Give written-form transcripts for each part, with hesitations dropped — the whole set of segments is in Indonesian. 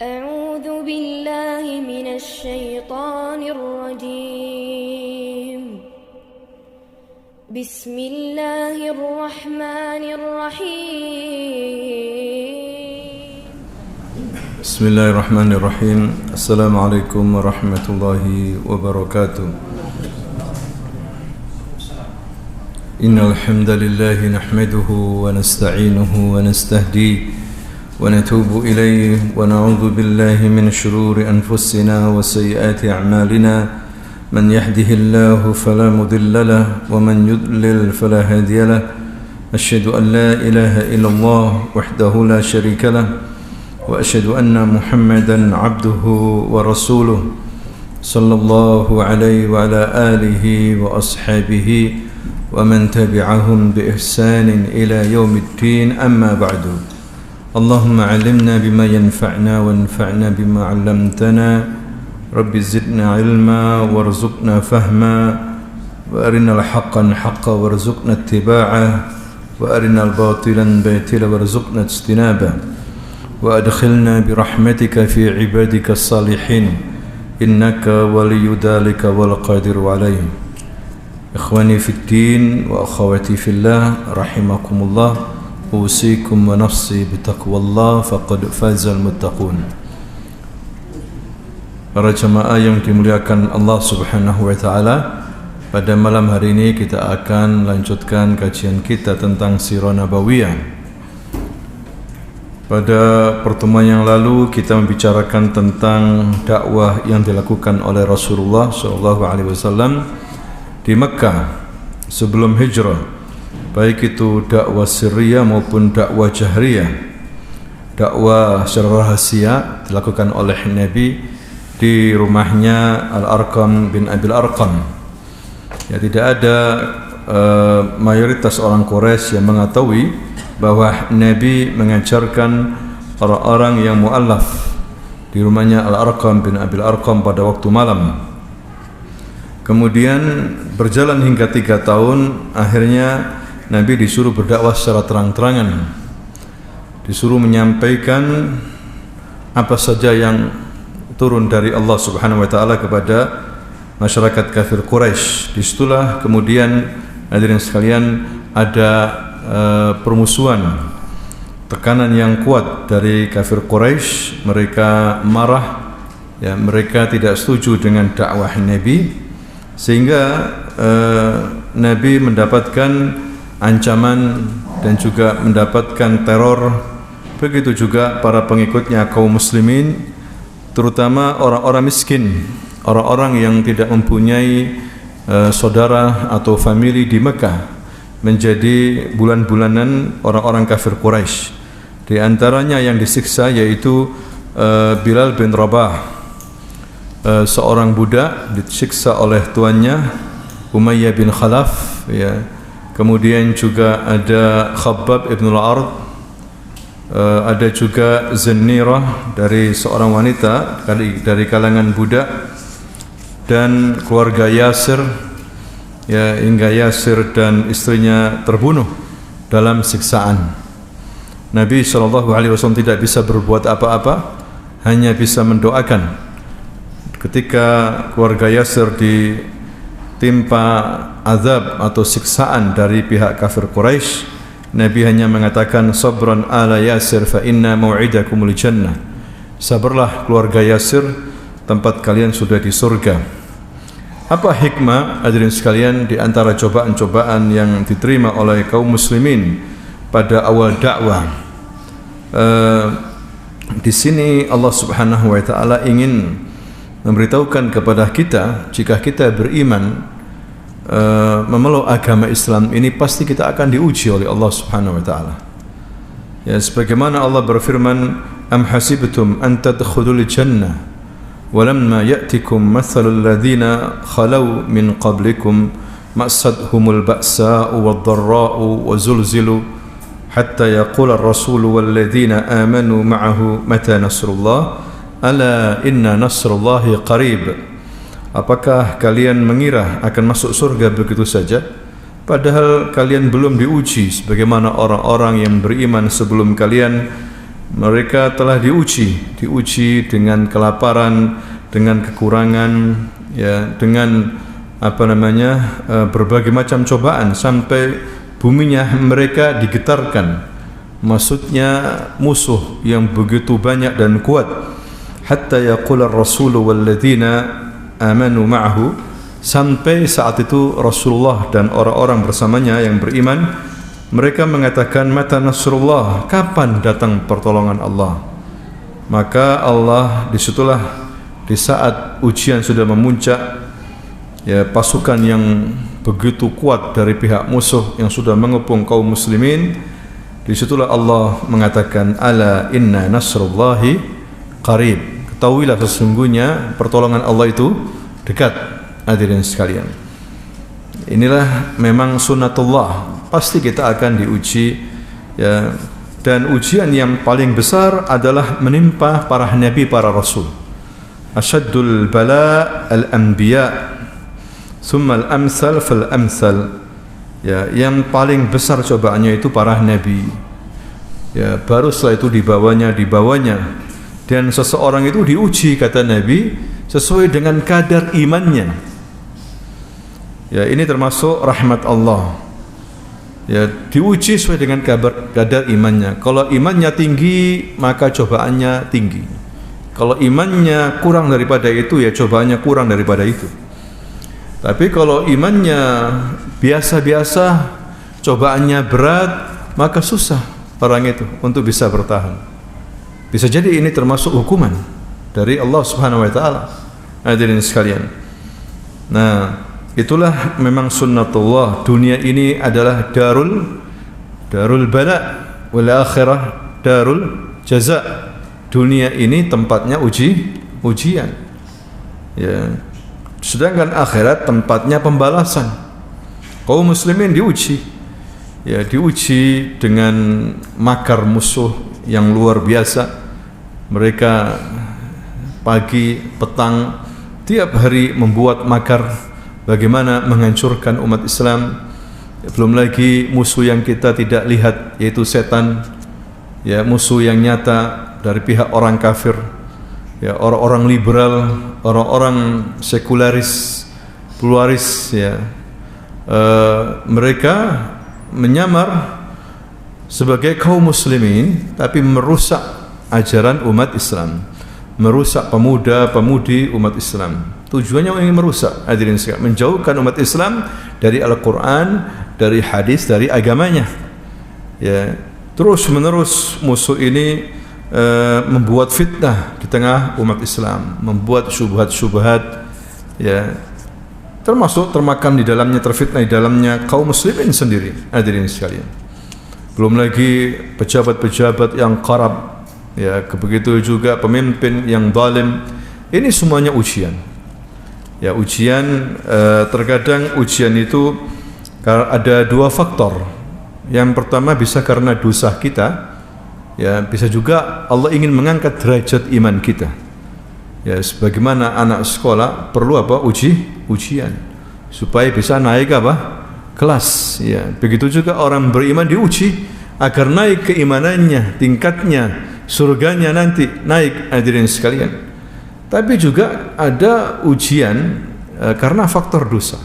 أعوذ بالله من الشيطان الرجيم بسم الله الرحمن الرحيم بسم الله الرحمن الرحيم السلام عليكم ورحمة الله وبركاته إن الحمد لله نحمده ونستعينه ونستهديه ونتوب إليه ونعوذ بالله من شرور أنفسنا وسيئات أعمالنا من يهده الله فلا مضل له ومن يضلل فلا هادي له أشهد أن لا إله إلا الله وحده لا شريك له وأشهد أن محمدا عبده ورسوله صلى الله عليه وعلى آله وأصحابه ومن تبعهم بإحسان إلى يوم الدين أما بعد اللهم علمنا بما ينفعنا وانفعنا بما علمتنا رب زدنا علما وارزقنا فهما وأرنا الحق حقا وارزقنا اتباعه وأرنا الباطل باطلا وارزقنا اجتنابه وأدخلنا برحمتك في عبادك الصالحين إنك ولي ذلك والقادر عليه إخواني في الدين وأخواتي في الله رحمكم الله أوصيكم ونفسي بتقوى الله فقد فاز المتقون. Para jemaah yang dimuliakan Allah Subhanahu wa taala, pada malam hari ini kita akan lanjutkan kajian kita tentang Sirah Nabawiyah. Pada pertemuan yang lalu kita membicarakan tentang dakwah yang dilakukan oleh Rasulullah SAW di Mekah sebelum hijrah, baik itu dakwah sirriyah maupun dakwah jahriyah. Dakwah secara rahasia dilakukan oleh Nabi di rumahnya Al-Arqam bin Abil Arqam. Ya, tidak ada mayoritas orang Quraisy yang mengetahui bahwa Nabi mengajarkan orang-orang yang mu'allaf di rumahnya Al-Arqam bin Abil Arqam pada waktu malam. Kemudian berjalan hingga 3 tahun, akhirnya Nabi disuruh berdakwah secara terang-terangan, disuruh menyampaikan apa saja yang turun dari Allah Subhanahu wa taala kepada masyarakat kafir Quraisy. Disitulah kemudian hadirin sekalian ada permusuhan, tekanan yang kuat dari kafir Quraisy. Mereka marah, ya, mereka tidak setuju dengan dakwah Nabi, sehingga Nabi mendapatkan ancaman dan juga mendapatkan teror. Begitu juga para pengikutnya kaum muslimin, terutama orang-orang miskin, orang-orang yang tidak mempunyai saudara atau famili di Mekah, menjadi bulan-bulanan orang-orang kafir Quraisy. Di antaranya yang disiksa yaitu Bilal bin Rabah, seorang budak disiksa oleh tuannya Umayyah bin Khalaf, ya. Kemudian juga ada Khabbab ibn al-Ard, ada juga Zannirah dari seorang wanita dari kalangan budak, dan keluarga Yasir, ya, hingga Yasir dan istrinya terbunuh dalam siksaan. Nabi SAW tidak bisa berbuat apa-apa, hanya bisa mendoakan. Ketika keluarga Yasir ditimpa azab atau siksaan dari pihak kafir Quraisy, Nabi hanya mengatakan sabran ala Yasir fa inna mau'idakumul jannah. Sabarlah keluarga Yasir, tempat kalian sudah di surga. Apa hikmah hadirin sekalian di antara cobaan-cobaan yang diterima oleh kaum muslimin pada awal dakwah? Di sini Allah Subhanahu wa taala ingin memberitahukan kepada kita, jika kita beriman memeluk agama Islam ini, pasti kita akan diuji oleh Allah Subhanahu wa taala. Ya, sebagaimana Allah berfirman, am hasibtum an tadkhulul jannah walamma ya'tikum mathalul ladzina khalau min qablikum massadhumul ba'sa'u wad-dharra'u wa zulzilu hatta yaqula ar-rasulu wal ladzina amanu ma'ahu mata nasrullah ala inna nasrullahi qarib. Apakah kalian mengira akan masuk surga begitu saja, padahal kalian belum diuji sebagaimana orang-orang yang beriman sebelum kalian Mereka telah diuji dengan kelaparan, dengan kekurangan, ya, dengan berbagai macam cobaan sampai buminya mereka digetarkan. Maksudnya musuh yang begitu banyak dan kuat. Hatta yaqula ar-rasulu walladzina amanu ma'ahu, sampai saat itu Rasulullah dan orang-orang bersamanya yang beriman, mereka mengatakan, mata nasrullah, kapan datang pertolongan Allah? Maka Allah disitulah, di saat ujian sudah memuncak, ya, pasukan yang begitu kuat dari pihak musuh yang sudah mengepung kaum muslimin, disitulah Allah mengatakan, ala inna nasrullahi qarib, ketahuilah sesungguhnya pertolongan Allah itu dekat. Hadirin sekalian, inilah memang sunnatullah, pasti kita akan diuji, ya, dan ujian yang paling besar adalah menimpa para nabi, para rasul. Asyaddul bala al-anbiya thumma al-amsal fal-amsal, ya, yang paling besar cobaannya itu para nabi, ya, baru setelah itu dibawanya, dan seseorang itu diuji, kata Nabi, sesuai dengan kadar imannya. Ya, ini termasuk rahmat Allah. Ya, diuji sesuai dengan kadar imannya. Kalau imannya tinggi, maka cobaannya tinggi. Kalau imannya kurang daripada itu, ya cobaannya kurang daripada itu. Tapi kalau imannya biasa-biasa, cobaannya berat, maka susah orang itu untuk bisa bertahan. Bisa jadi ini termasuk hukuman dari Allah Subhanahu wa taala. Hadirin sekalian. Nah, itulah memang sunnatullah. Dunia ini adalah darul bala, wal akhirah darul jaza. Dunia ini tempatnya ujian. Ya. Sedangkan akhirat tempatnya pembalasan. Kaum muslimin diuji. Ya, diuji dengan makar musuh yang luar biasa. Mereka pagi, petang, tiap hari membuat makar bagaimana menghancurkan umat Islam. Belum lagi musuh yang kita tidak lihat, yaitu setan, ya, musuh yang nyata dari pihak orang kafir, ya, orang-orang liberal, orang-orang sekularis, pluralis, ya. Mereka menyamar sebagai kaum muslimin tapi merusak ajaran umat Islam, merusak pemuda-pemudi umat Islam. Tujuannya ingin merusak, hadirin sekalian, menjauhkan umat Islam dari Al-Quran, dari hadis, dari agamanya. Ya, terus menerus musuh ini membuat fitnah di tengah umat Islam, membuat syubhat-syubhat, ya, termasuk termakan di dalamnya, terfitnah di dalamnya kaum muslimin sendiri. Hadirin sekalian, belum lagi pejabat-pejabat yang qarab, ya, begitu juga pemimpin yang zalim. Ini semuanya ujian. Ya, ujian, terkadang ujian itu ada dua faktor. Yang pertama bisa karena dosa kita, ya, bisa juga Allah ingin mengangkat derajat iman kita. Ya, sebagaimana anak sekolah perlu apa? Ujian supaya bisa naik apa? Kelas. Ya, begitu juga orang beriman diuji agar naik keimanannya, tingkatnya, surganya nanti naik. Hadirin sekalian. Tapi juga ada ujian karena faktor dosa.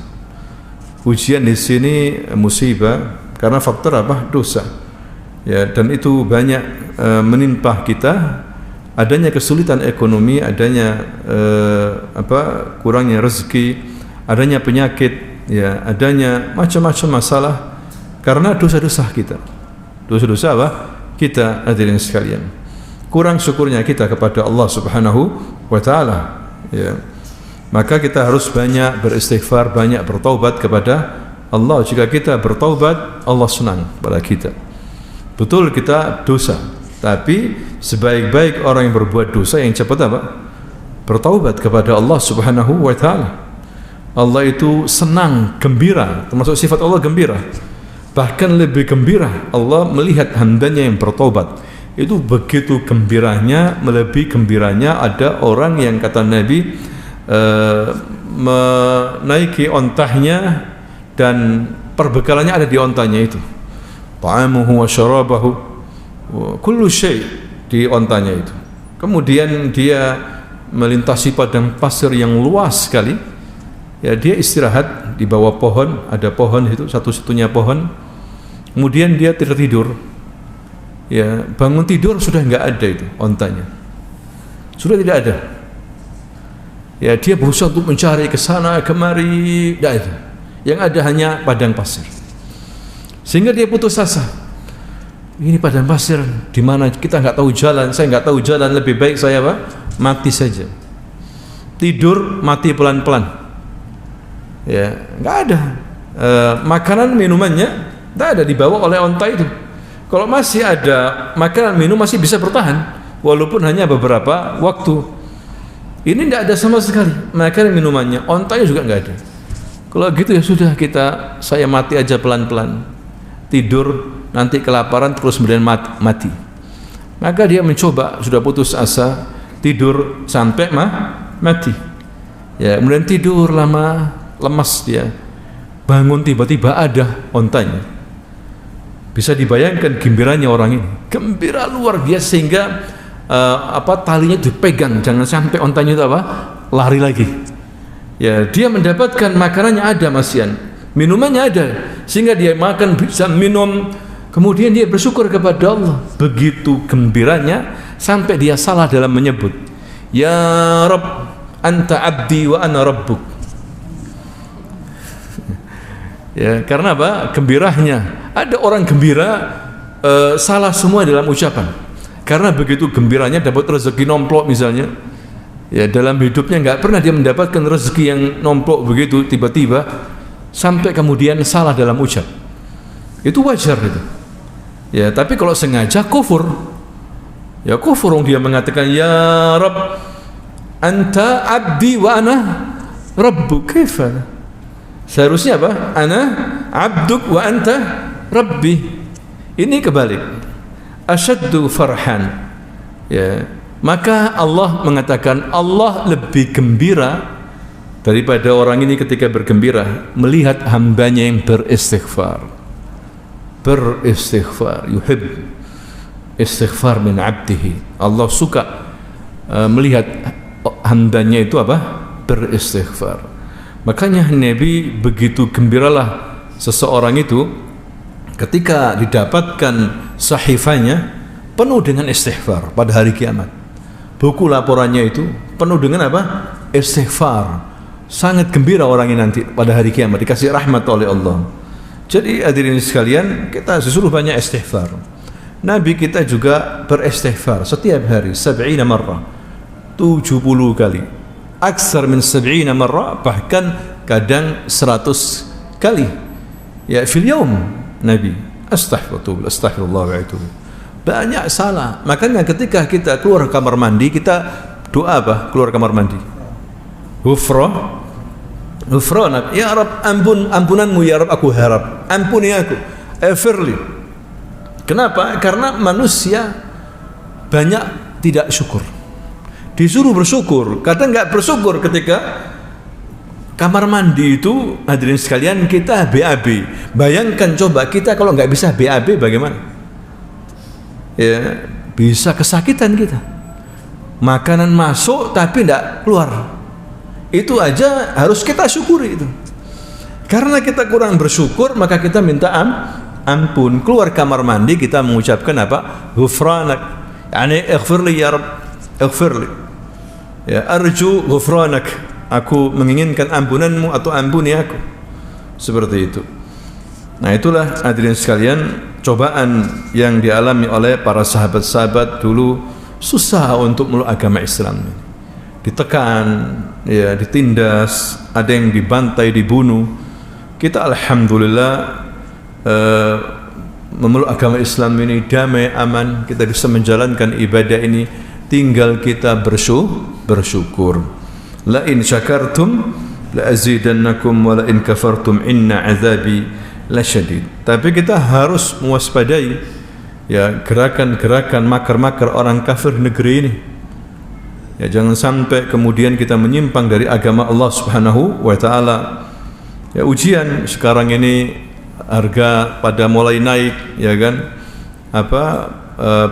Ujian di sini musibah karena faktor apa? Dosa. Ya, dan itu banyak menimpa kita, adanya kesulitan ekonomi, adanya kurangnya rezeki, adanya penyakit, ya, adanya macam-macam masalah karena dosa-dosa kita. Dosa-dosa apa? Kita, hadirin sekalian. Kurang syukurnya kita kepada Allah Subhanahu wa taala, ya. Maka kita harus banyak beristighfar, banyak bertaubat kepada Allah. Jika kita bertaubat, Allah senang pada kita. Betul kita dosa, tapi sebaik-baik orang yang berbuat dosa yang cepat apa? Bertaubat kepada Allah Subhanahu wa taala. Allah itu senang, gembira, termasuk sifat Allah gembira. Bahkan lebih gembira Allah melihat hambanya yang bertaubat. Itu begitu gembiranya, melebihi gembiranya ada orang yang kata Nabi menaiki ontahnya dan perbekalannya ada di ontanya itu. Ta'amuhu wa syarabahu wa kullu syai', di ontanya itu. Kemudian dia melintasi padang pasir yang luas sekali. Ya, dia istirahat di bawah pohon, ada pohon itu satu-satunya pohon. Kemudian dia tertidur. Ya, bangun tidur sudah enggak ada itu ontanya. Sudah tidak ada. Ya, dia berusaha untuk mencari ke sana kemari, tidak ada. Yang ada hanya padang pasir. Sehingga dia putus asa. Ini padang pasir di mana kita enggak tahu jalan, saya enggak tahu jalan, lebih baik saya apa? Mati saja. Tidur mati pelan-pelan. Ya, enggak ada. Makanan minumannya enggak ada, dibawa oleh onta itu. Kalau masih ada makanan minum masih bisa bertahan walaupun hanya beberapa waktu. Ini tidak ada sama sekali makanan minumannya, ontanya juga nggak ada. Kalau gitu ya sudah, saya mati aja pelan-pelan, tidur, nanti kelaparan terus kemudian mati. Maka dia mencoba, sudah putus asa, tidur sampai mati. Ya, kemudian tidur lama, lemas dia, bangun tiba-tiba ada ontanya. Bisa dibayangkan gembiranya orang ini, gembira luar biasa, sehingga talinya dipegang, jangan sampai ontanya itu lari lagi. Ya, dia mendapatkan makanannya ada, masian, minumannya ada, sehingga dia makan, bisa minum. Kemudian dia bersyukur kepada Allah. Begitu gembiranya sampai dia salah dalam menyebut, ya Rabb, anta abdi wa ana rabbuk. Ya, karena apa? Gembiranya. Ada orang gembira salah semua dalam ucapan. Karena begitu gembiranya dapat rezeki nomplok misalnya. Ya, dalam hidupnya enggak pernah dia mendapatkan rezeki yang nomplok begitu tiba-tiba sampai kemudian salah dalam ucap. Itu wajar itu. Ya, tapi kalau sengaja kufur. Ya kufur, dia mengatakan ya Rabb, anta abdi wa ana rabbuk. Kaifa? Seharusnya apa? Ana abduk wa anta rabbi. Ini kebalik. Asyaddu farhan. Ya, maka Allah mengatakan Allah lebih gembira daripada orang ini ketika bergembira melihat hambanya yang beristighfar. Beristighfar, yuhib istighfar min abdihi. Allah suka melihat hambanya itu apa? Beristighfar. Makanya Nabi begitu gembiralah seseorang itu ketika didapatkan sahifanya penuh dengan istighfar pada hari kiamat. Buku laporannya itu penuh dengan apa? Istighfar. Sangat gembira orang ini nanti pada hari kiamat dikasih rahmat oleh Allah. Jadi hadirin sekalian, kita disuruh banyak istighfar. Nabi kita juga beristighfar setiap hari 70 marrah, 70 kali. Aksar min 70 marrah, bahkan kadang 100 kali. Ya, fil yaum Nabi astaghfirullah wa atubu. Banyak salah. Makanya ketika kita keluar kamar mandi, kita doa apa? Keluar kamar mandi. Ghufranak ya Rabb, ampunanmu ya Rabb, aku harap. Ampuni aku. Ighfirli. Kenapa? Karena manusia banyak tidak syukur. Disuruh bersyukur, kadang enggak bersyukur ketika kamar mandi itu. Hadirin sekalian, kita BAB. Bayangkan coba kita kalau enggak bisa BAB bagaimana? Ya, bisa kesakitan kita. Makanan masuk tapi enggak keluar. Itu aja harus kita syukuri itu. Karena kita kurang bersyukur, maka kita minta ampun. Keluar kamar mandi kita mengucapkan apa? Ghufranak. Yani ighfirli ya Rabb, ighfirli. Ya, arju ghufranak, aku menginginkan ampunanmu atau ampuni aku. Seperti itu. Nah, itulah hadirin sekalian cobaan yang dialami oleh para sahabat-sahabat dulu. Susah untuk meluk agama Islam. Ditekan, ya, ditindas, ada yang dibantai, dibunuh. Kita alhamdulillah memeluk agama Islam ini damai, aman. Kita bisa menjalankan ibadah ini, tinggal kita bersyukur. La in syakartum la azidannakum wa la in kafartum inna azabi lasyadid. Tapi kita harus mewaspadai ya gerakan-gerakan makar-makar orang kafir negeri ini. Ya, jangan sampai kemudian kita menyimpang dari agama Allah Subhanahu wa taala. Ya, ujian sekarang ini harga pada mulai naik, ya kan?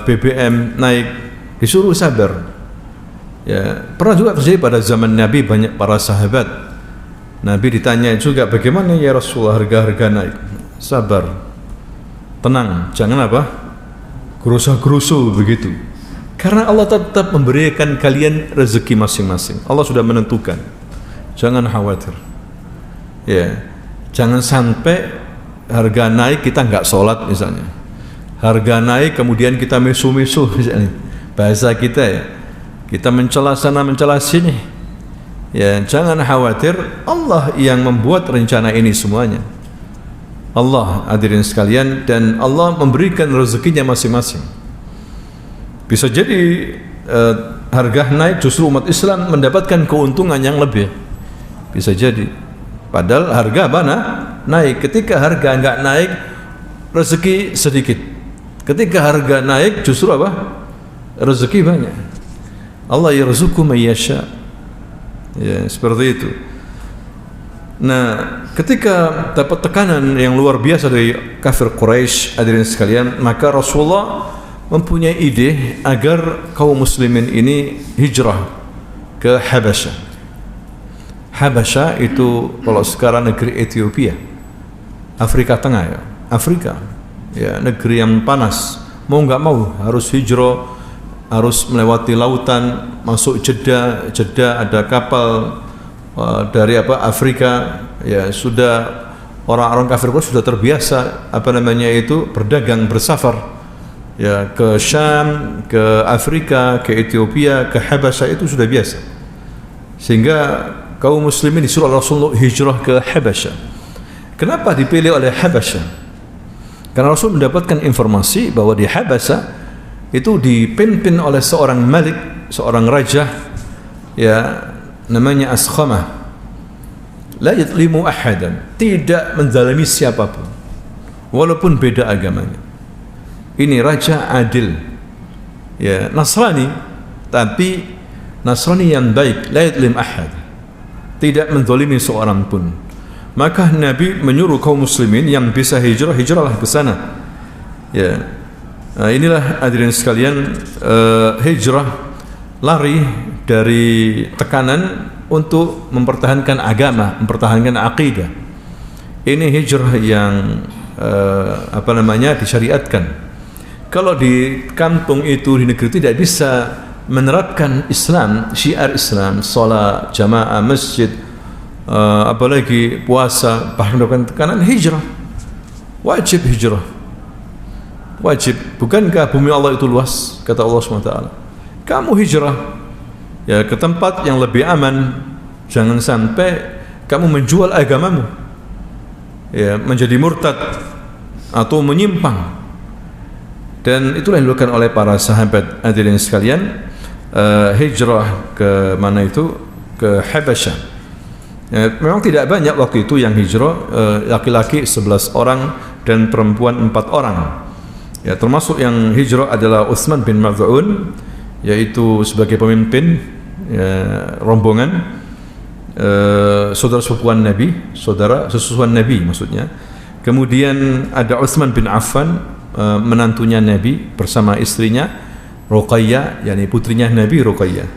BBM naik, disuruh sabar. Ya, pernah juga terjadi pada zaman Nabi, banyak para sahabat. Nabi ditanya juga, bagaimana ya Rasulullah harga-harga naik? Sabar, tenang, jangan apa? Gerusa-gerusu begitu. Karena Allah tetap memberikan kalian rezeki masing-masing. Allah sudah menentukan. Jangan khawatir. Ya, jangan sampai harga naik kita nggak sholat misalnya. Harga naik kemudian kita misu-misu misalnya. Bahasa kita ya, kita mencela sana mencela sini. Ya, jangan khawatir. Allah yang membuat rencana ini semuanya. Allah, hadirin sekalian, dan Allah memberikan rezekinya masing-masing. Bisa jadi harga naik justru umat Islam mendapatkan keuntungan yang lebih. Bisa jadi. Padahal harga apa naik. Ketika harga enggak naik, rezeki sedikit. Ketika harga naik justru apa? Rezeki banyak. Allah yarzuqu man yasha. Ya, seperti itu. Nah, ketika dapat tekanan yang luar biasa dari kafir Quraisy, hadirin sekalian, maka Rasulullah mempunyai ide agar kaum muslimin ini hijrah ke Habasyah. Habasyah itu kalau sekarang negeri Ethiopia, Afrika Tengah ya, Afrika, ya, negeri yang panas. Mau nggak mau harus hijrah, harus melewati lautan, masuk Jeddah. Jeddah ada kapal dari Afrika, ya, sudah orang-orang kafir pun sudah terbiasa berdagang, bersafar. Ya, ke Syam, ke Afrika, ke Ethiopia, ke Habasyah itu sudah biasa. Sehingga kaum muslimin disuruh Rasulullah hijrah ke Habasyah. Kenapa dipilih oleh Habasyah? Karena Rasul mendapatkan informasi bahwa di Habasyah itu dipimpin oleh seorang malik, seorang raja, ya, namanya Askhamah. La yadlimu ahadan, tidak menzalimi siapapun walaupun beda agamanya. Ini raja adil, ya, Nasrani, tapi Nasrani yang baik. La yadlim ahad, tidak menzalimi seorang pun. Maka Nabi menyuruh kaum muslimin yang bisa hijrah, hijrahlah ke sana. Ya, nah, inilah hadirin sekalian, hijrah, lari dari tekanan untuk mempertahankan agama, mempertahankan akidah. Ini hijrah yang disyariatkan. Kalau di kampung itu, di negeri tidak bisa menerapkan Islam, syiar Islam, salat jamaah, masjid, apalagi puasa, bahkan mendapatkan tekanan, hijrah, wajib hijrah, wajib. Bukankah bumi Allah itu luas? Kata Allah SWT, kamu hijrah, ya, ke tempat yang lebih aman. Jangan sampai kamu menjual agamamu, ya, menjadi murtad atau menyimpang. Dan itulah yang dilakukan oleh para sahabat, hadirin sekalian, hijrah ke mana itu? Ke Habasyah. Ya, memang tidak banyak waktu itu yang hijrah, laki-laki 11 orang dan perempuan 4 orang. Ya, termasuk yang hijrah adalah Utsman bin Maz'un, yaitu sebagai pemimpin, ya, rombongan, saudara sepupuan Nabi, saudara sesusuan Nabi maksudnya. Kemudian ada Utsman bin Affan, menantunya Nabi bersama istrinya Ruqayyah, yakni putrinya Nabi Ruqayyah.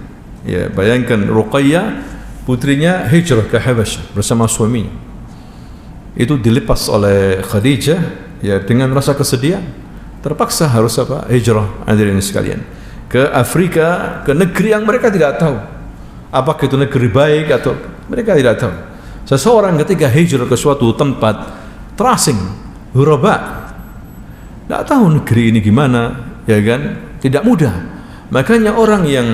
Ya, bayangkan Ruqayyah putrinya hijrah ke Habasyah bersama suaminya. Itu dilepas oleh Khadijah, ya, dengan rasa kesedihan, terpaksa harus hijrah, hadirin sekalian, ke Afrika, ke negeri yang mereka tidak tahu apakah itu negeri baik atau mereka tidak tahu. Seseorang ketika hijrah ke suatu tempat terasing, ghuraba, tidak tahu negeri ini gimana, ya kan? Tidak mudah. Makanya orang yang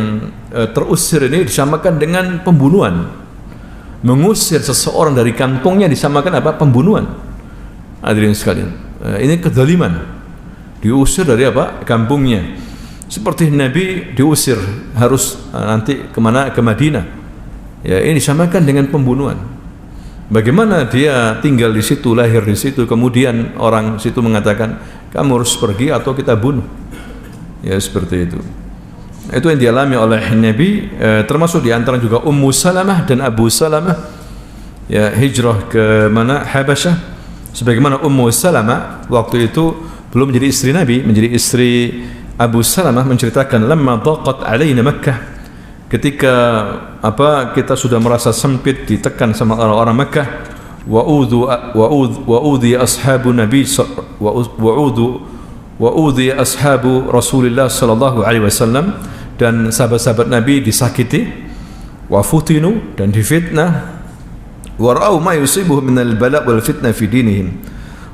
terusir ini disamakan dengan pembunuhan. Mengusir seseorang dari kampungnya disamakan pembunuhan. Hadirin sekalian, ini kezaliman. Diusir dari kampungnya. Seperti Nabi diusir, harus nanti kemana? Ke Madinah. Ya, ini disamakan dengan pembunuhan. Bagaimana dia tinggal di situ, lahir di situ, kemudian orang situ mengatakan kamu harus pergi atau kita bunuh. Ya, seperti itu. Itu yang dialami oleh Nabi, termasuk di antara juga Ummu Salamah dan Abu Salamah, ya, hijrah ke mana? Habasyah. Sebagaimana Ummu Salamah waktu itu belum menjadi istri Nabi, menjadi istri Abu Salamah menceritakan, lamma daqat alaina Makkah, ketika kita sudah merasa sempit, ditekan sama orang-orang Makkah, wa'udhi ashabu Nabi wa'udhi ashabu Rasulullah sallallahu alaihi wasallam, dan sahabat-sahabat Nabi disakiti, wa futinu, dan difitnah, wa ra'au ma yusibuhum min al-bala' wal fitnah fi dinihim,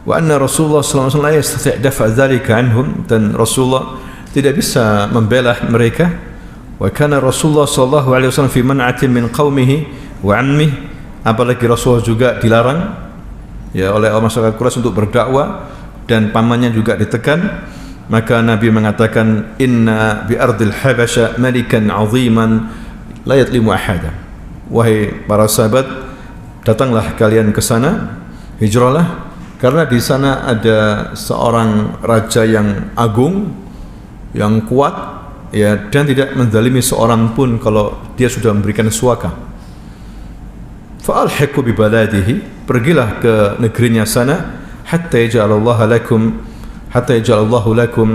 wa anna Rasulullah sallallahu alaihi wasallam la yastati' daf'a dzalika anhum, dan Rasulullah tidak bisa membela mereka. Wa kana Rasulullah sallallahu alaihi wasallam fi man'atin min qaumihi wa ammihi, apalagi Rasulullah juga dilarang ya oleh masyarakat Quraisy untuk berdakwah, dan pamannya juga ditekan. Maka Nabi mengatakan, inna bi ardil habasya malikan 'aziman la yatlimu ahada, wahai para sahabat, datanglah kalian ke sana, hijrahlah, karena di sana ada seorang raja yang agung, yang kuat, ya, dan tidak menzalimi seorang pun kalau dia sudah memberikan suaka. Fa'alhiqu bi baladihi, pergilah ke negerinya sana, hatta yaj'alallahu lakum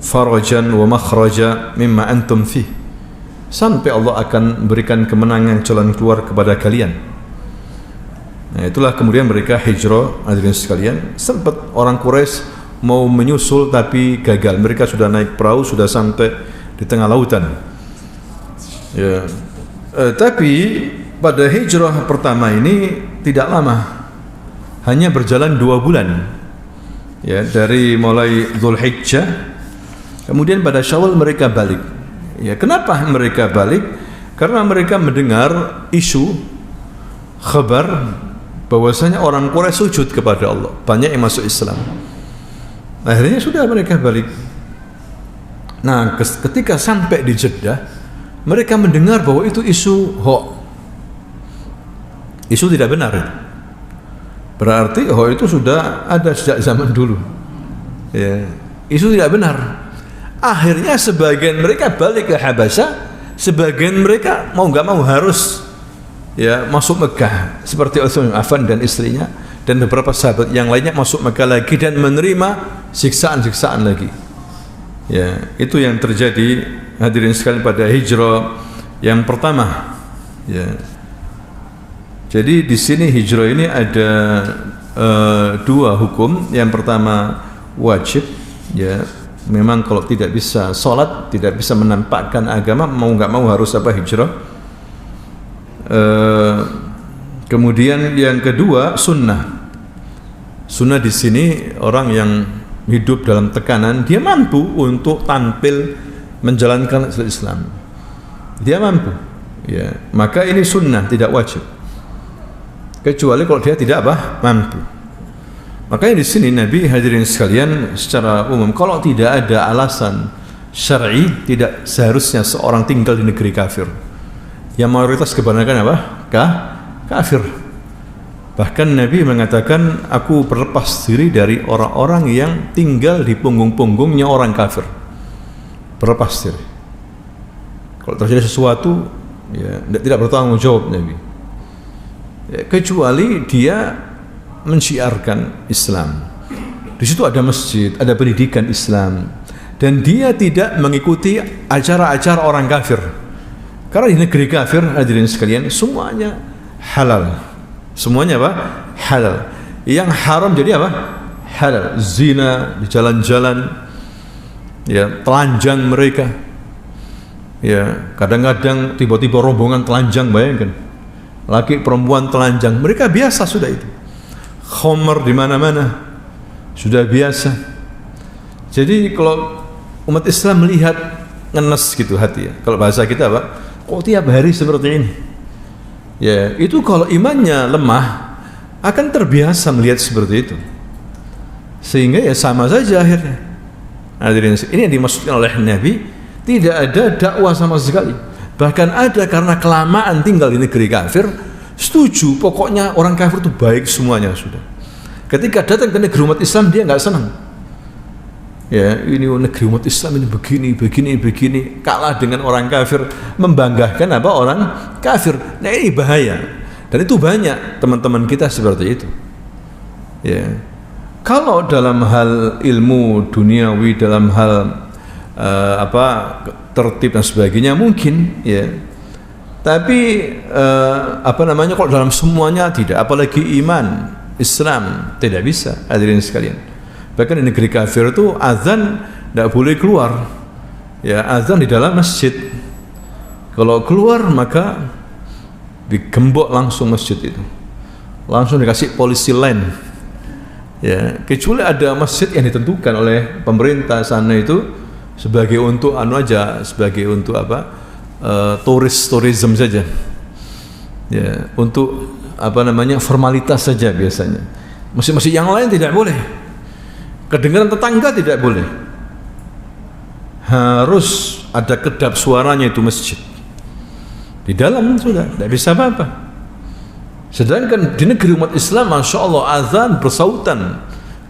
farajan wa makhraja mimma antum fih, sampai Allah akan memberikan kemenangan, jalan keluar kepada kalian. Nah, itulah kemudian mereka hijrah. Hadirin sekalian, sempat orang Quraisy mau menyusul tapi gagal. Mereka sudah naik perahu, sudah sampai di tengah lautan. Ya. Tapi pada hijrah pertama ini tidak lama, hanya berjalan 2 bulan. Ya, dari mulai Dzulhijjah, kemudian pada Syawal mereka balik. Ya, kenapa mereka balik? Karena mereka mendengar isu, kabar bahwasanya orang Quraisy sujud kepada Allah, banyak yang masuk Islam. Akhirnya sudah mereka balik. Nah, ketika sampai di Jeddah, mereka mendengar bahwa itu isu hoax, isu tidak benar. Berarti hoax itu sudah ada sejak zaman dulu. Ya, isu tidak benar. Akhirnya sebagian mereka balik ke Habasyah, sebagian mereka mau nggak mau harus ya masuk Mekah, seperti Utsman bin Affan dan istrinya, dan beberapa sahabat yang lainnya masuk Mekah lagi dan menerima siksaan-siksaan lagi. Ya, itu yang terjadi, hadirin sekalian, pada hijrah yang pertama. Ya. Jadi di sini hijrah ini ada 2 hukum. Yang pertama wajib, ya, memang kalau tidak bisa sholat, tidak bisa menampakkan agama, mau nggak mau harus hijrah. Kemudian yang kedua sunnah. Sunnah di sini orang yang hidup dalam tekanan, dia mampu untuk tampil menjalankan Islam. Dia mampu, ya. Maka ini sunnah, tidak wajib. Kecuali kalau dia tidak mampu. Makanya di sini Nabi, hadirin sekalian, secara umum kalau tidak ada alasan syar'i, tidak seharusnya seorang tinggal di negeri kafir. Yang mayoritas kebanyakan kafir. Bahkan Nabi mengatakan, aku berlepas diri dari orang-orang yang tinggal di punggung-punggungnya orang kafir. Berlepas diri. Kalau terjadi sesuatu, ya, tidak bertanggung jawab Nabi. Ya, kecuali dia mensyiarkan Islam. Di situ ada masjid, ada pendidikan Islam, dan dia tidak mengikuti acara-acara orang kafir. Karena di negeri kafir, hadirin sekalian, semuanya halal. Semuanya halal. Yang haram jadi halal. Zina di jalan-jalan, ya, telanjang mereka. Ya, kadang-kadang tiba-tiba rombongan telanjang, bayangkan. Laki perempuan telanjang, mereka biasa sudah itu. Khamar di mana-mana sudah biasa. Jadi kalau umat Islam melihat ngenes gitu hati, ya. Kalau bahasa kita kok tiap hari seperti ini? Ya, itu kalau imannya lemah akan terbiasa melihat seperti itu. Sehingga ya sama saja akhirnya. Hadirin, ini yang dimaksudkan oleh Nabi, tidak ada dakwah sama sekali. Bahkan ada karena kelamaan tinggal di negeri kafir, setuju pokoknya orang kafir itu baik semuanya sudah. Ketika datang ke negeri umat Islam dia nggak senang. Ya, ini negeri umat Islam ini begini, kalah dengan orang kafir, membanggakan orang kafir. Nah, ini bahaya. Dan itu banyak teman-teman kita seperti itu. Ya. Kalau dalam hal ilmu duniawi, dalam hal tertib dan sebagainya mungkin, ya. Tapi kalau dalam semuanya tidak, apalagi iman, Islam tidak bisa, hadirin sekalian. Bahkan di negeri kafir itu azan tidak boleh keluar, ya, azan di dalam masjid. Kalau keluar maka digembok langsung masjid itu, langsung dikasih polisi lain, ya. Kecuali ada masjid yang ditentukan oleh pemerintah sana itu sebagai untuk sebagai untuk tourism saja, ya, untuk formalitas saja biasanya. Masjid-masjid yang lain tidak boleh, kedengaran tetangga tidak boleh, harus ada kedap suaranya itu masjid. Di dalam sudah tidak bisa apa-apa. Sedangkan di negeri umat Islam, masya Allah, azan bersautan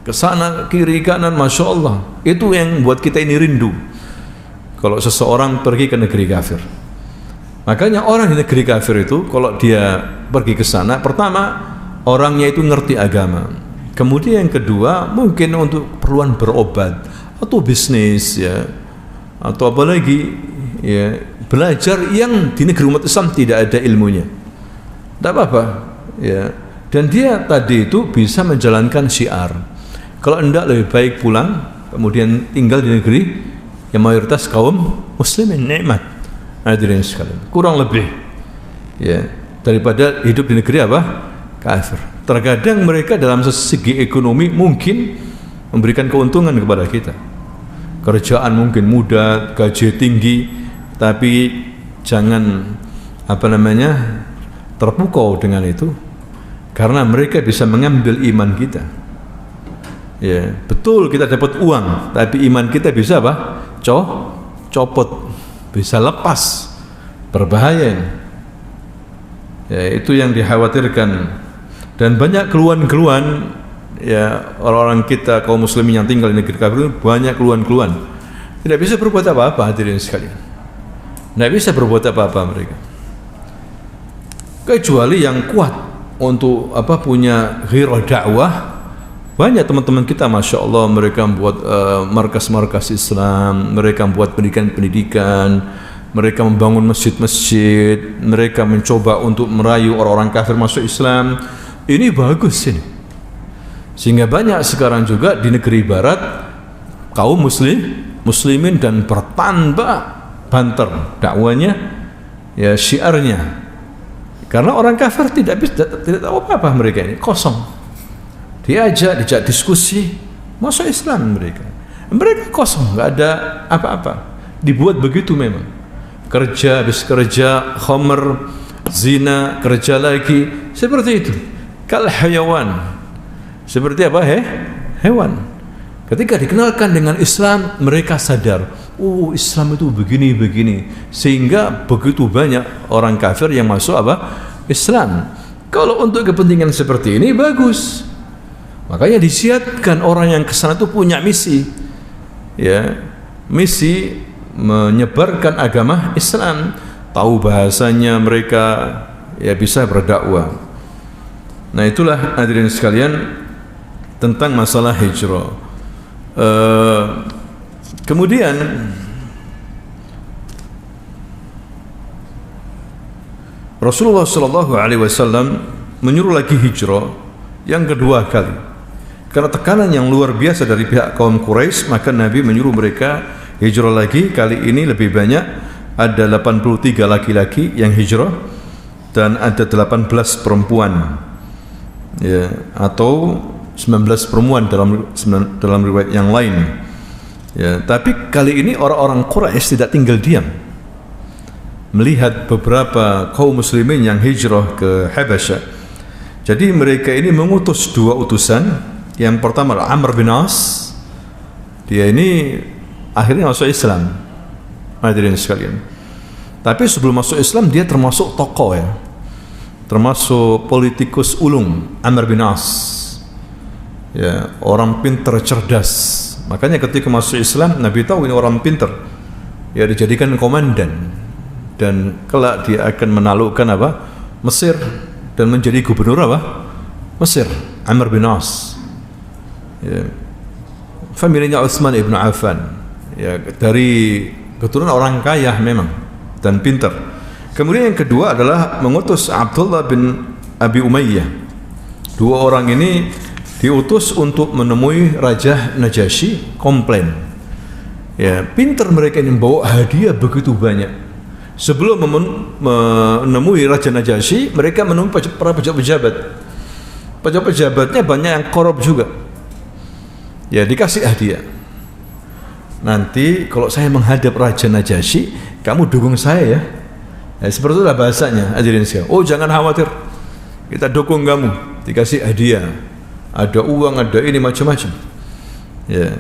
ke sana kiri kanan, masya Allah. Itu yang buat kita ini rindu kalau seseorang pergi ke negeri kafir. Makanya orang di negeri kafir itu kalau dia pergi ke sana, pertama orangnya itu ngerti agama, kemudian yang kedua mungkin untuk keperluan berobat atau bisnis, ya, atau apalagi, ya, belajar yang di negeri umat Islam tidak ada ilmunya, tidak apa-apa, ya. Dan dia tadi itu bisa menjalankan syiar. Kalau enggak, lebih baik pulang kemudian tinggal di negeri yang mayoritas kaum muslimin, nikmat, hadirin sekalian, kurang lebih, ya, daripada hidup di negeri kafir. Terkadang mereka dalam segi ekonomi mungkin memberikan keuntungan kepada kita, kerjaan mungkin mudah, gaji tinggi, tapi jangan terpukau dengan itu, karena mereka bisa mengambil iman kita. Ya, betul kita dapat uang, tapi iman kita bisa copot, bisa lepas, berbahaya. Ya, itu yang dikhawatirkan. Dan banyak keluhan-keluhan, ya, orang-orang kita kaum muslimin yang tinggal di negeri kafir, banyak keluhan-keluhan. Tidak bisa berbuat apa-apa, hadirin sekalian. Tidak bisa berbuat apa-apa mereka, kecuali yang kuat untuk punya ghirah dakwah. Banyak teman-teman kita, masya Allah, mereka membuat markas-markas Islam, mereka membuat pendidikan-pendidikan, mereka membangun masjid-masjid, mereka mencoba untuk merayu orang-orang kafir masuk Islam. Ini bagus ini, sehingga banyak sekarang juga di negeri barat kaum muslimin dan bertambah banter dakwanya, ya, syiarnya, karena orang kafir tidak tahu apa-apa, mereka ini kosong. Diajak diskusi masuk Islam, mereka kosong, nggak ada apa-apa. Dibuat begitu memang, kerja habis kerja, khamr, zina, kerja lagi, seperti itu, kal hayawan, seperti hewan. Ketika dikenalkan dengan Islam, mereka sadar, oh, Islam itu begini, sehingga begitu banyak orang kafir yang masuk Islam. Kalau untuk kepentingan seperti ini bagus. Makanya disiapkan orang yang kesana itu punya misi, ya, misi menyebarkan agama Islam, tahu bahasanya mereka, ya, bisa berdakwah. Nah, itulah hadirin sekalian tentang masalah hijrah. Kemudian Rasulullah SAW menyuruh lagi hijrah yang kedua kali. Karena tekanan yang luar biasa dari pihak kaum Quraisy, maka Nabi menyuruh mereka hijrah lagi. Kali ini lebih banyak, ada 83 laki-laki yang hijrah dan ada 18 perempuan, ya, atau 19 perempuan dalam riwayat yang lain, ya. Tapi kali ini orang-orang Quraisy tidak tinggal diam melihat beberapa kaum muslimin yang hijrah ke Habasyah. Jadi mereka ini mengutus dua utusan. Yang pertama Amr bin As, dia ini akhirnya masuk Islam, hadirin sekalian. Tapi sebelum masuk Islam dia termasuk tokoh, ya, termasuk politikus ulung. Amr bin As, ya, orang pintar, cerdas. Makanya ketika masuk Islam, Nabi tahu ini orang pintar, ya, dijadikan komandan, dan kelak dia akan menaklukkan Mesir dan menjadi gubernur Mesir. Amr bin As, Ya. Familinya Utsman ibn Affan, ya, dari keturunan orang kaya memang dan pintar. Kemudian yang kedua adalah mengutus Abdullah bin Abi Umayyah. Dua orang ini diutus untuk menemui Raja Najasyi, komplain. Ya, pintar mereka ini membawa hadiah begitu banyak. Sebelum menemui Raja Najasyi, mereka menemui para pejabat-pejabat. Pejabat-pejabatnya banyak yang korup juga. Ya, dikasih hadiah. Nanti kalau saya menghadap Raja Najasyi, kamu dukung saya ya. Ya, seperti itulah bahasanya, hadirin sekalian. Oh, jangan khawatir, kita dukung kamu. Dikasih hadiah, ada uang, ada ini macam-macam. Ya,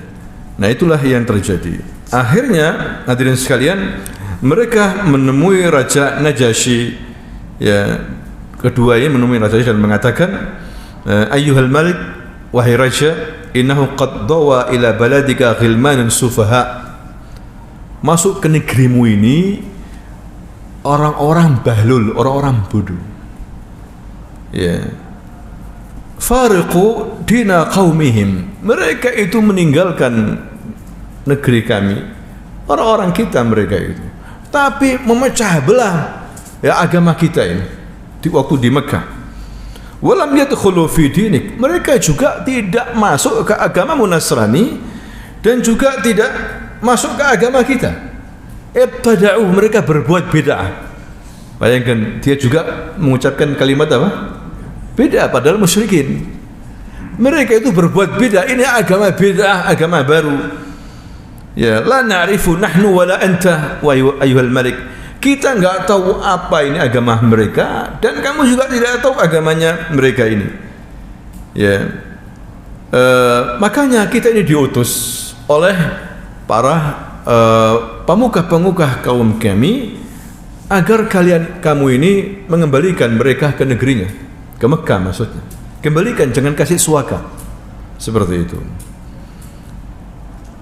nah itulah yang terjadi. Akhirnya, hadirin sekalian, mereka menemui Raja Najasyi. Ya, kedua ini menemui Raja Najasyi dan mengatakan, Ayyuhal Malik, wahai Raja, innahu qad dawa ila baladika ghilmanun sufaha. Masuk ke negerimu ini orang-orang bahlul, orang-orang bodoh. Ya. Fariqu dina qaumihim. Mereka itu meninggalkan negeri kami, orang-orang kita mereka itu. Tapi memecah belah ya agama kita ini di waktu di Mekah. Walam yadkhulu fi dinik. Mereka juga tidak masuk ke agama Nasrani dan juga tidak masuk ke agama kita. Ibtada'u, mereka berbuat bid'ah. Bayangkan, dia juga mengucapkan kalimat apa? Bid'ah, padahal musyrikin. Mereka itu berbuat bid'ah. Ini agama bid'ah, agama baru. Ya, la na'rifu nahnu wala anta wa ayyuhal malik. Kita enggak tahu apa ini agama mereka dan kamu juga tidak tahu agamanya mereka ini. Ya. Makanya kita ini diutus oleh para pemuka-pemuka kaum kami agar kamu ini mengembalikan mereka ke negerinya, ke Mekah maksudnya. Kembalikan, jangan kasih suaka. Seperti itu.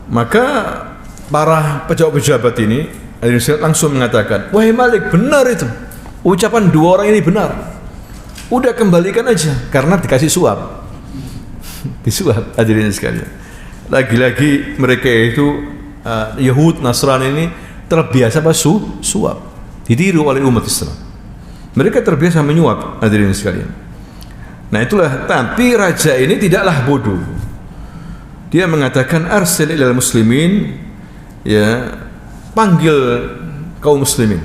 Maka para pejabat-pejabat ini langsung mengatakan, wahai Malik, benar itu. Ucapan dua orang ini benar. Udah kembalikan aja, karena dikasih suap. Disuap, hadirin sekalian. Lagi-lagi mereka itu Yahud, Nasrani ini terbiasa suap. Ditiru oleh umat Islam. Mereka terbiasa menyuap, hadirin sekalian. Nah itulah, tapi raja ini tidaklah bodoh. Dia mengatakan, arsil ilal muslimin, ya, panggil kaum muslimin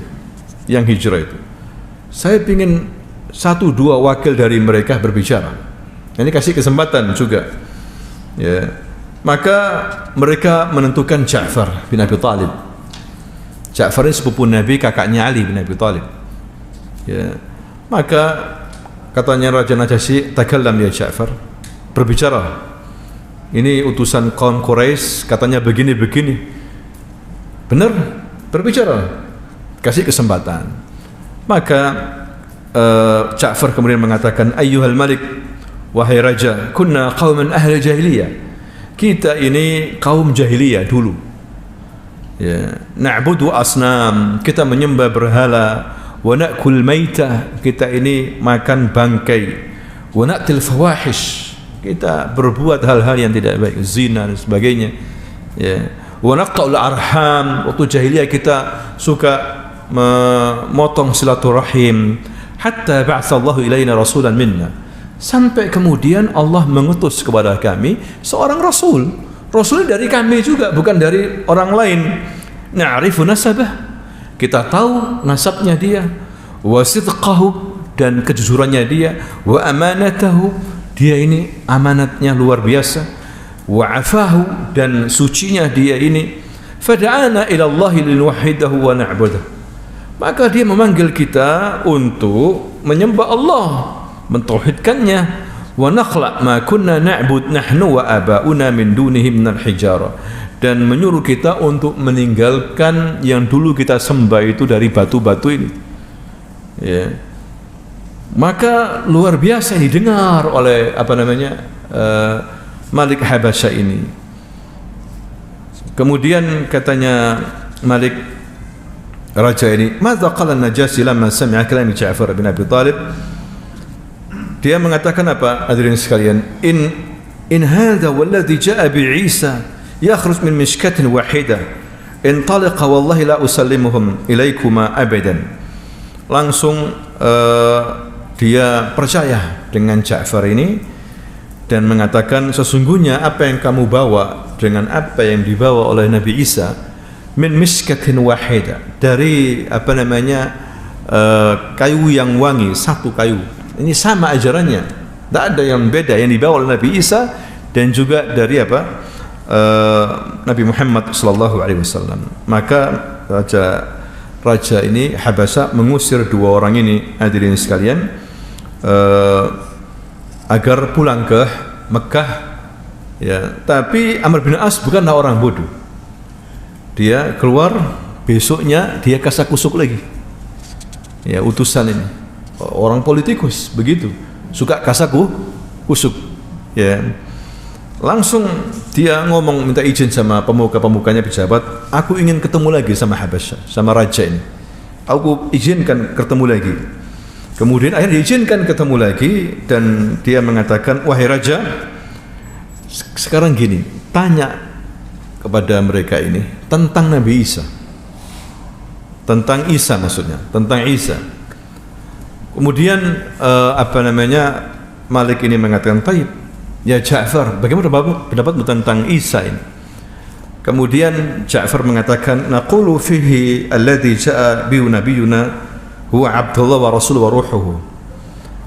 yang hijrah itu. Saya ingin 1-2 wakil dari mereka berbicara. Ini kasih kesempatan juga. Ya. Maka mereka menentukan Ja'far bin Abi Thalib. Ja'far ini sepupu Nabi, kakaknya Ali bin Abi Thalib. Ya. Maka katanya Raja Najasyi, takallam ya Ja'far, berbicara. Ini utusan kaum Quraisy, katanya begini-begini. Benar, berbicara, kasih kesempatan. Maka Ja'far kemudian mengatakan, ayyuhal malik, wahai raja, kunna qauman ahli jahiliyah. Kita ini kaum jahiliyah dulu. Ya, na'budu asnam, kita menyembah berhala, wa na'kul maitah, kita ini makan bangkai, wa na'til fawahish, kita berbuat hal-hal yang tidak baik, zina dan sebagainya. Ya. Wa naqta'ul arham, waktu jahiliyah kita suka memotong silaturahim, hatta ba'atsallahu ilaina rasulan minna, sampai kemudian Allah mengutus kepada kami seorang rasul. Rasulnya dari kami juga, bukan dari orang lain. Na'rifu nasabah, kita tahu nasabnya dia, wa sidqahu, dan kejujurannya dia, wa amanatahu, dia ini amanatnya luar biasa, wa afahu, dan sucinya dia ini. Fada'ana ila Allah linuwahhidahu wa na'budah, maka dia memanggil kita untuk menyembah Allah, mentauhidkannya. Wa nakhla ma kunna na'bud nahnu wa aba'una min dunihi minal hijara, dan menyuruh kita untuk meninggalkan yang dulu kita sembah itu dari batu-batu ini. Ya. Maka luar biasa ini dengar oleh Malik Habasyah ini. Kemudian katanya Malik, raja ini, madza qala an-Najasyi lamma sami'a kalam Ja'far bin Abi Thalib? Dia mengatakan apa, hadirin sekalian? In in hadha walladhi ja'a bi Isa yakhruj min mishkatin wahidah intaliqa wallahi la usallimuhum ilaikuma abadan. Langsung dia percaya dengan Ja'far ini dan mengatakan, sesungguhnya apa yang kamu bawa dengan apa yang dibawa oleh Nabi Isa min miskatin wahida, dari kayu yang wangi, satu kayu. Ini sama ajarannya, tidak ada yang beda yang dibawa oleh Nabi Isa dan juga dari Nabi Muhammad sallallahu alaihi wasallam. Maka raja ini Habasha mengusir dua orang ini, hadirin sekalian, agar pulang ke Mekah, ya. Tapi Amr bin As bukanlah orang bodoh. Dia keluar, besoknya dia kasak-kusuk lagi. Ya, utusan ini orang politikus begitu, suka kasak-kusuk, ya. Langsung dia ngomong, minta izin sama pemuka-pemukanya, pejabat, aku ingin ketemu lagi sama Habasha, sama raja ini. Aku izinkan ketemu lagi. Kemudian akhirnya diizinkan ketemu lagi dan dia mengatakan, wahai raja, sekarang gini, tanya kepada mereka ini tentang Nabi Isa. Tentang Isa maksudnya, tentang Isa. Kemudian Malik ini mengatakan, taib, ya Ja'far, bagaimana pendapatmu tentang Isa ini? Kemudian Ja'far mengatakan, naqulu fihi alladhi ja'a bihi nabiyuna huwa Abdullah wa Rasul wa ruhuhu.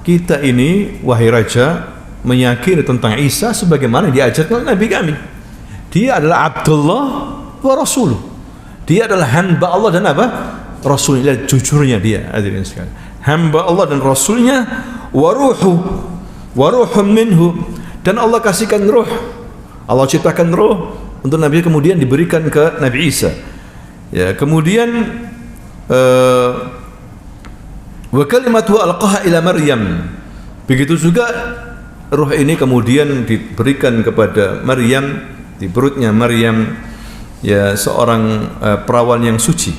Kita ini, wahai raja, meyakini tentang Isa sebagaimana diajarkan oleh Nabi kami. Dia adalah Abdullah wa Rasuluh. Dia adalah hamba Allah dan Rasulnya. Jujurnya dia, hadirin sekalian, hamba Allah dan Rasulnya, wa ruhun minhu, dan Allah kasihkan ruh, Allah ciptakan ruh untuk Nabi, kemudian diberikan ke Nabi Isa. Ya, kemudian wa kalimatu alqaha ila Maryam. Begitu juga ruh ini kemudian diberikan kepada Maryam, di perutnya Maryam, ya, seorang perawan yang suci.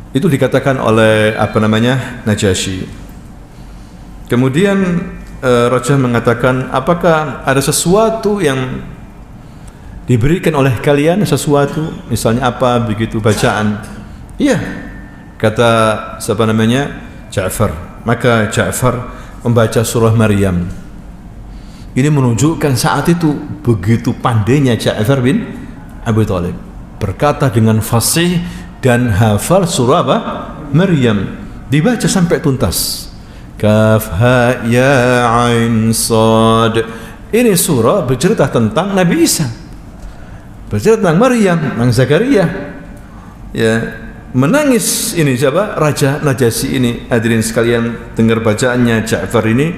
Itu dikatakan oleh Najasyi. Kemudian raja mengatakan, apakah ada sesuatu yang diberikan oleh kalian, sesuatu misalnya apa begitu bacaan? Iya, kata Ja'far. Maka Ja'far membaca surah Maryam. Ini menunjukkan saat itu begitu pandainya Ja'far bin Abi Thalib, berkata dengan fasih dan hafal surah Maryam, dibaca sampai tuntas. Kaf ha ya ain sad. Ini surah bercerita tentang Nabi Isa, bercerita tentang Maryam, Nang Zakaria. Ya, menangis ini siapa? Raja Najasyi ini, hadirin sekalian, dengar bacaannya Ja'far ini.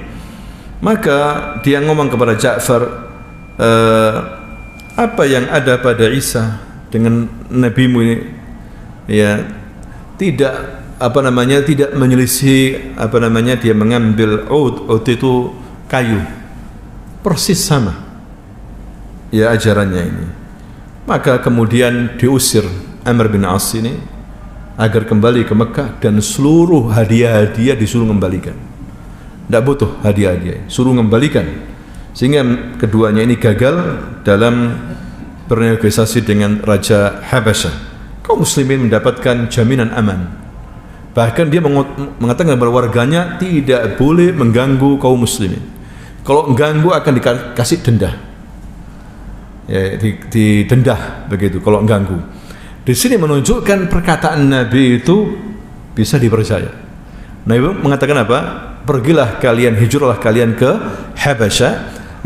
Maka dia ngomong kepada Ja'far, apa yang ada pada Isa dengan nabimu ini, ya, tidak tidak menyelisih dia mengambil ud itu kayu, persis sama, ya, ajarannya ini. Maka kemudian diusir Amr bin As ini agar kembali ke Mekah, dan seluruh hadiah-hadiah disuruh kembalikan. Tidak butuh hadiah-hadiah, suruh kembalikan. Sehingga keduanya ini gagal dalam bernegosiasi dengan Raja Habasyah. Kaum muslimin mendapatkan jaminan aman. Bahkan dia mengatakan kepada warganya, tidak boleh mengganggu kaum muslimin. Kalau mengganggu akan dikasih denda. Ya, didendah begitu kalau mengganggu. Di sini menunjukkan perkataan Nabi itu bisa dipercaya. Nabi mengatakan apa? Pergilah kalian, hijrahlah kalian ke Habasyah,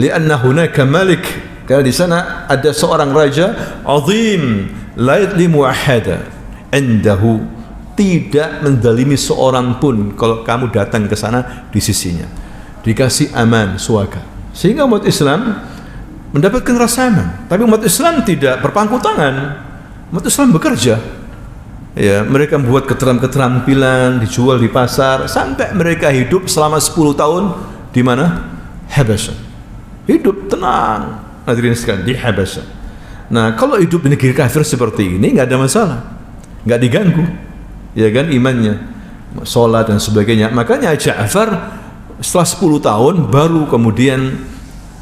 li'anna hunaka malik, karena di sana ada seorang raja azim, la yadlimu ahada indahu, tidak mendalimi seorang pun kalau kamu datang ke sana di sisinya, dikasih aman, suaka. Sehingga umat Islam mendapatkan rasa aman. Tapi umat Islam tidak berpangku tangan. Umat Islam bekerja. Ya, mereka membuat keterampilan, dijual di pasar, sampai mereka hidup selama 10 tahun di mana? Habasyah. Hidup tenang, hadirin sekalian, di Habasyah. Nah, kalau hidup di negeri kafir seperti ini nggak ada masalah, nggak diganggu, ya kan, imannya, sholat dan sebagainya. Makanya Ja'far setelah 10 tahun baru kemudian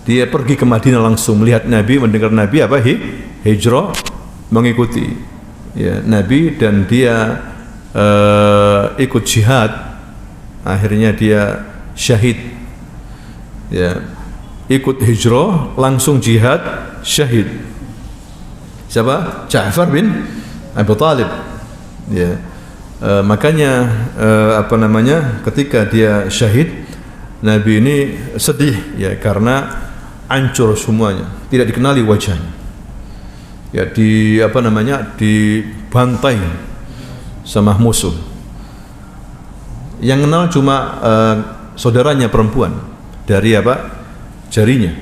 Dia pergi ke Madinah langsung melihat Nabi, mendengar Nabi hijrah, mengikuti Nabi, dan dia ikut jihad. Akhirnya dia syahid. Ikut hijrah, langsung jihad, syahid. Siapa? Ja'far bin Abi Thalib. Makanya ketika dia syahid, Nabi ini sedih karena hancur semuanya, tidak dikenali wajahnya. Dibantai sama musuh. Yang kenal cuma saudaranya perempuan dari jarinya.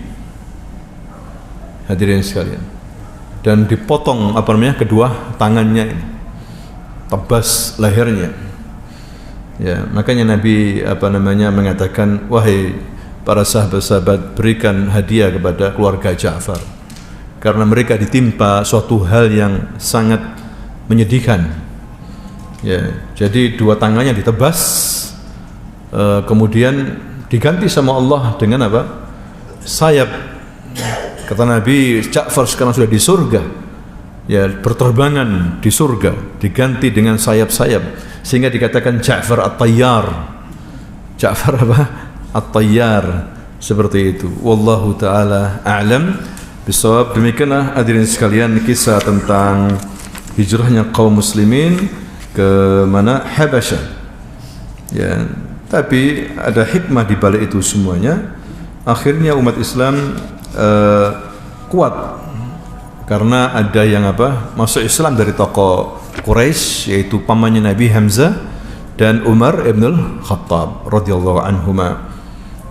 Hadirin sekalian. Dan dipotong kedua tangannya ini. Tebas lehernya. Makanya Nabi mengatakan, wahai para sahabat-sahabat, berikan hadiah kepada keluarga Ja'far, karena mereka ditimpa suatu hal yang sangat menyedihkan. Jadi dua tangannya ditebas, kemudian diganti sama Allah dengan sayap. Kata Nabi, Ja'far sekarang sudah di surga, berterbangan di surga, diganti dengan sayap-sayap, sehingga dikatakan Ja'far At-Tayyar. Ja'far At-Tayyar, seperti itu. Wallahu ta'ala a'lam bisawab. Demikianlah hadirin sekalian kisah tentang hijrahnya kaum muslimin ke mana? Habasyah. Tapi ada hikmah di balik itu semuanya. Akhirnya umat Islam kuat karena ada yang masuk Islam dari tokoh Quraisy, yaitu pamannya Nabi Hamzah dan Umar ibn al-Khattab radhiyallahu anhuma.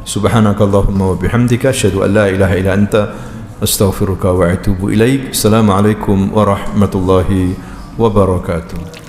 Subhanakallahumma wa bihamdika asyhadu an la ilaha illa anta astaghfiruka wa atubu ilaik. Assalamualaikum warahmatullahi wabarakatuh.